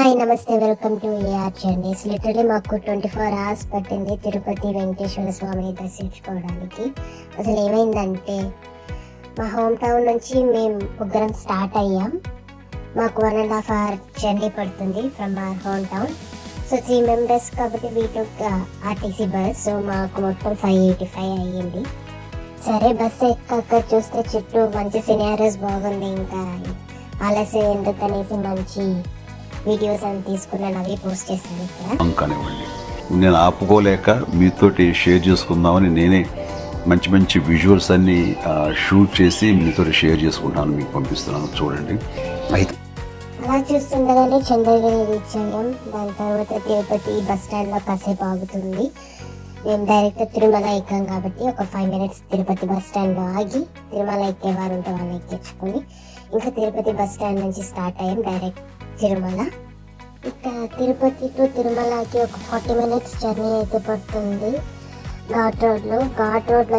Hi namaste welcome to AR journeys. Literally మాకు 24 hours పట్టింది తిరుపతి వెంకటేశ్వర స్వామిని దర్శించుకోవడానికి. అసలు ఏమైందంటే మా హోమ్ టౌన్ నుంచి మేము ముగ్గురం స్టార్ట్ అయ్యాం. మాకు 1.5 hour జర్నీ పడుతుంది from our home town. So 3 members కాబట్టి we took RTC bus. So మాకు మొత్తం 585 అయ్యింది. సరే బస్సు ఎక్కాక చూస్తే చుట్టూ మంచి సినారియోస్ బాగుంది. ఇంకా ఆలస్యం ఎందుకనేసి మంచి వీడియోస్ అని తీసుకున్నాను, అవి పోస్ట్ చేశాను ఇక్కడ. నేను ఆపుకోలేక మీతోటి షేర్ చేసుకుందామని నేనే మంచి మంచి విజువల్స్ అన్ని షూట్ చేసి మీతో షేర్ చేసుకుంటాను, మీకు పంపిస్తున్నాను చూడండి. అయితే అలా చూస్తుండగానే చంద్రగిరి రీచ్ అయ్యాం. దాని తర్వాత తిరుపతి బస్ స్టాండ్లో కాసేపు ఆగుతుంది. మేము డైరెక్ట్ తిరుమల ఎక్కాం కాబట్టి ఒక 5 minutes తిరుపతి బస్ స్టాండ్లో ఆగి తిరుమల ఎక్కేవారు ఉంటే వాళ్ళు ఎక్కించుకొని ఇంకా తిరుపతి బస్ స్టాండ్ నుంచి స్టార్ట్ అయ్యాం డైరెక్ట్ తిరుమల. ఇక్కడ తిరుపతి టు తిరుమలకి ఒక 40 minutes జర్నీ అయితే పడుతుంది ఘాట్ రోడ్లో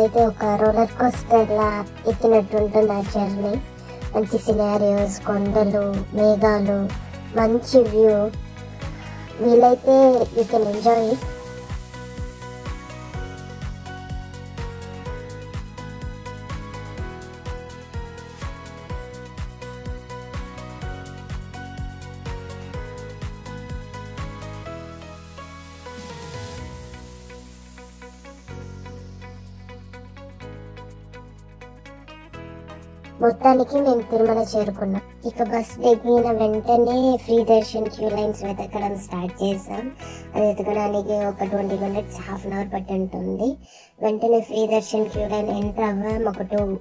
అయితే ఒక రోలర్ కోస్టర్లా ఎక్కినట్టు ఉంటుంది ఆ జర్నీ. మంచి సినారియోస్, కొండలు, మేఘాలు, మంచి వ్యూ. వీలైతే యూ కెన్ ఎంజాయ్ ఇట్. మొత్తానికి మేము తిరుమల చేరుకున్నాం. ఇక బస్ దిగిన వెంటనే ఫ్రీ దర్శన్ క్యూ లైన్స్ వెతకడం స్టార్ట్ చేసాం. అది వెతకడానికి ఒక 20 minutes, ½ hour పట్టి ఉంటుంది. వెంటనే free darshan queue line enter అవ్వం, ఒక 2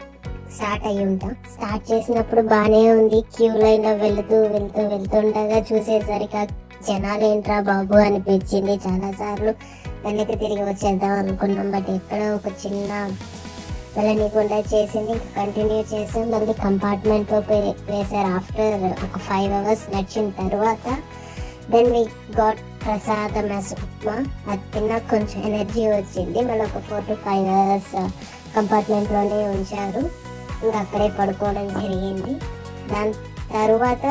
స్టార్ట్ అయ్యి ఉంటాం. స్టార్ట్ చేసినప్పుడు బాగానే ఉంది. క్యూ లైన్ లో వెళ్తుండగా చూసేసరికి జనాలు ఏంట్రా బాబు అనిపించింది. చాలా సార్లు వెనక్కి తిరిగి వచ్చేద్దాం అనుకున్నాం, బట్ ఎక్కడ ఒక చిన్న వెళ్ళనీకుండా చేసింది. ఇంకా కంటిన్యూ చేసాం. మళ్ళీ కంపార్ట్మెంట్లో వేసారు. ఆఫ్టర్ ఒక 5 hours నడిచిన తర్వాత దెన్ వి గాట్ ప్రసాదం ఉప్మా. అది తిన్నా కొంచెం ఎనర్జీ వచ్చింది. మళ్ళీ ఒక 4 to 5 hours కంపార్ట్మెంట్లోనే ఉంచారు. ఇంకా అక్కడే పడుకోవడం జరిగింది. దాని తర్వాత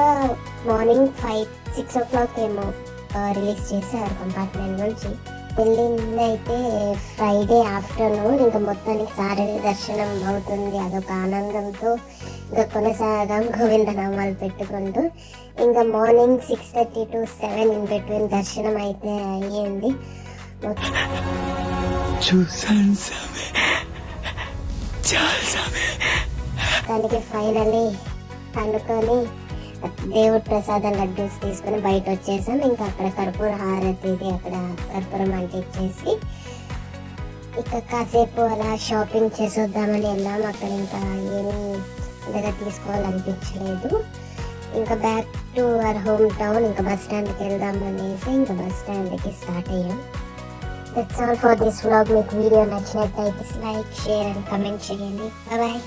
మార్నింగ్ 6 o'clock ఏమో రిలీజ్ చేశారు కంపార్ట్మెంట్ నుంచి. వెళ్ళిందైతే ఫ్రైడే ఆఫ్టర్నూన్. ఇంకా మొత్తానికి సారథి దర్శనం అవుతుంది. అదొక ఆనందంతో ఇంకా కొనసాగం గోవిందనామాలు పెట్టుకుంటూ. ఇంకా మార్నింగ్ 6:30 to 7 ఇన్ బిట్వీన్ దర్శనం అయితే అయ్యింది. దానికి ఫైనల్లీ పండుకొని దేవుడు ప్రసాదం లడ్డూస్ తీసుకుని బయట వచ్చేసాం. ఇంకా అక్కడ కర్పూర హారతి, అక్కడ కర్పూరం అంటించేసి ఇక కాసేపు అలా షాపింగ్ చేసొద్దామని వెళ్ళాం. అక్కడ ఇంకా ఏమీ దగ్గర తీసుకోవాలనిపించలేదు. ఇంకా back to our home town. ఇంకా బస్ స్టాండ్కి వెళ్దాం అనేసి ఇంకా బస్ స్టాండ్కి స్టార్ట్ అయ్యాం. That's all for this vlog. మీకు వీడియో నచ్చినట్టయితే లైక్, షేర్ అండ్ కమెంట్ చేయండి. బాయ్.